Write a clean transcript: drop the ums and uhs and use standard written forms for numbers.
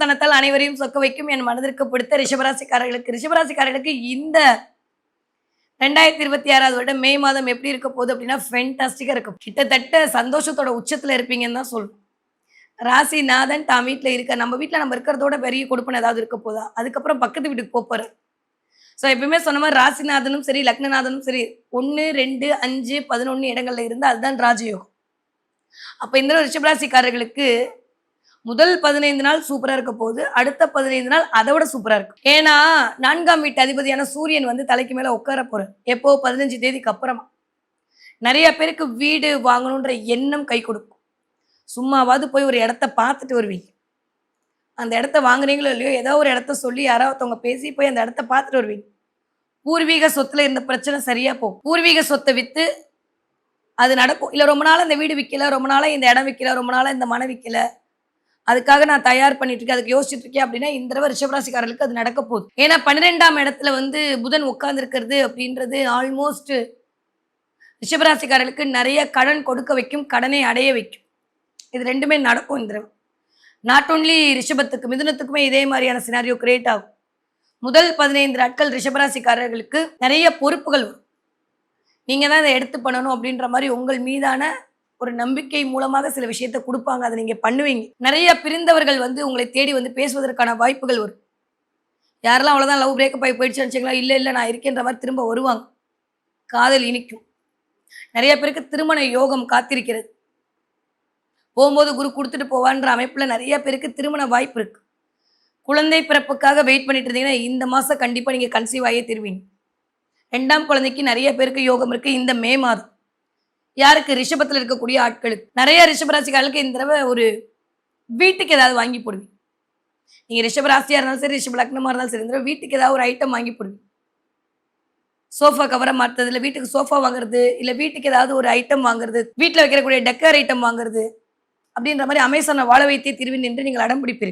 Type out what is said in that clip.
சொக்குத்தனத்தால் அனைவரையும் சொக்க வைக்கும் என் மனதிற்கு பிடித்த ரிஷபராசிக்காரர்களுக்கு இந்த 2026 வருடம் மே மாதம் எப்படி இருக்க போகுது அப்படின்னா ஃபென்டாஸ்டிக்கா இருக்கும். கிட்டத்தட்ட சந்தோஷத்தோட உச்சத்துல இருப்பீங்கன்னு தான் சொல்லணும். ராசிநாதன் தான் வீட்டில் இருக்க நம்ம வீட்டில் நம்ம இருக்கிறதோட பெரிய கொடுப்பனை ஏதாவது இருக்க போதா, அதுக்கப்புறம் பக்கத்து வீட்டுக்கு போப்பாரு. ஸோ எப்பயுமே சொன்ன மாதிரி ராசிநாதனும் சரி லக்னநாதனும் சரி 1, 2, 5, 11 இடங்கள்ல இருந்து அதுதான் ராஜயோகம். அப்போ இந்த ரிஷபராசிக்காரர்களுக்கு முதல் 15 நாள் சூப்பரா இருக்க போகுது, அடுத்த 15 நாள் அதை விட சூப்பரா இருக்கும். ஏன்னா 4ஆம் வீட்டு அதிபதியான சூரியன் வந்து தலைக்கு மேல உட்கார போறார். எப்போ 15 தேதிக்கு அப்புறமா. நிறைய பேருக்கு வீடு வாங்கணுன்ற எண்ணம் கை கொடுக்கும். சும்மாவாவது போய் ஒரு இடத்த பார்த்துட்டு வருவீங்க. அந்த இடத்த வாங்குறீங்களோ இல்லையோ ஏதோ ஒரு இடத்த சொல்லி யாராவது பேசி போய் அந்த இடத்த பார்த்துட்டு வருவீங்க. பூர்வீக சொத்துல இருந்த பிரச்சனை சரியா போகும். பூர்வீக சொத்தை வித்து அது நடக்கும். இல்ல ரொம்ப நாளா இந்த வீடு விற்கல, ரொம்ப நாளா இந்த இடம் விற்கல, ரொம்ப நாளா இந்த மனை விற்கல, அதுக்காக நான் தயார் பண்ணிட்டு இருக்கேன், அதுக்கு யோசிச்சுட்டு இருக்கேன் அப்படின்னா இந்த தடவை ரிஷபராசிக்காரர்களுக்கு அது நடக்க போகுது. ஏன்னா 12ஆம் இடத்துல வந்து புதன் உட்கார்ந்து இருக்கிறது அப்படின்றது ஆல்மோஸ்ட் ரிஷபராசிக்காரர்களுக்கு நிறைய கடன் கொடுக்க வைக்கும், கடனை அடைய வைக்கும். இது ரெண்டுமே நடக்கும் இந்த தடவை. நாட் ஒன்லி ரிஷபத்துக்கு, மிதுனத்துக்குமே இதே மாதிரியான சினாரியோ கிரியேட் ஆகும். முதல் 15 நாட்கள் ரிஷபராசிக்காரர்களுக்கு நிறைய பொறுப்புகள் வரும். நீங்க தான் இதை எடுத்து பண்ணணும் அப்படின்ற மாதிரி உங்கள் மீதான ஒரு நம்பிக்கை மூலமாக சில விஷயத்த கொடுப்பாங்க, அதை நீங்க பண்ணுவீங்க. நிறைய பிரிந்தவர்கள் வந்து உங்களை தேடி வந்து பேசுவதற்கான வாய்ப்புகள் வரும். யாரெல்லாம் அவ்வளோதான் லவ் பிரேக்கப் ஆகி போயிடுச்சு நினச்சிங்களா, இல்லை நான் இருக்கேன்ற மாதிரி திரும்ப வருவாங்க. காதல் இனிக்கும். நிறைய பேருக்கு திருமண யோகம் காத்திருக்கிறது. போகும்போது குரு கொடுத்துட்டு போவான்ற அமைப்புல நிறைய பேருக்கு திருமண வாய்ப்பு இருக்கு. குழந்தை பிறப்புக்காக வெயிட் பண்ணிட்டு இருந்தீங்கன்னா இந்த மாசம் கண்டிப்பா நீங்க கன்சீவ் ஆகியே திருவீங்க. 2ஆம் குழந்தைக்கு நிறைய பேருக்கு யோகம் இருக்கு இந்த மே மாதம். யாருக்கு? ரிஷபத்தில் இருக்கக்கூடிய ஆட்களுக்கு. நிறைய ரிஷபராசிக்காரர்களுக்கு இந்த தடவை ஒரு வீட்டுக்கு ஏதாவது வாங்கி போடுவீங்க. நீங்க ரிஷபராசியா இருந்தாலும் சரி, ரிஷப லக்னமா இருந்தாலும் சரி, இந்த தடவை வீட்டுக்கு ஏதாவது ஒரு ஐட்டம் வாங்கி போடுவீங்க. சோஃபா கவரை மாற்றுறது, இல்லை வீட்டுக்கு சோஃபா வாங்குறது, இல்லை வீட்டுக்கு ஏதாவது ஒரு ஐட்டம் வாங்குறது, வீட்டில் வைக்கக்கூடிய டெக்கர் ஐட்டம் வாங்குறது அப்படின்ற மாதிரி அமேசானை வாழ வைத்தே திருவின் என்று நீங்கள் அடம் பிடிப்பீர்கள்.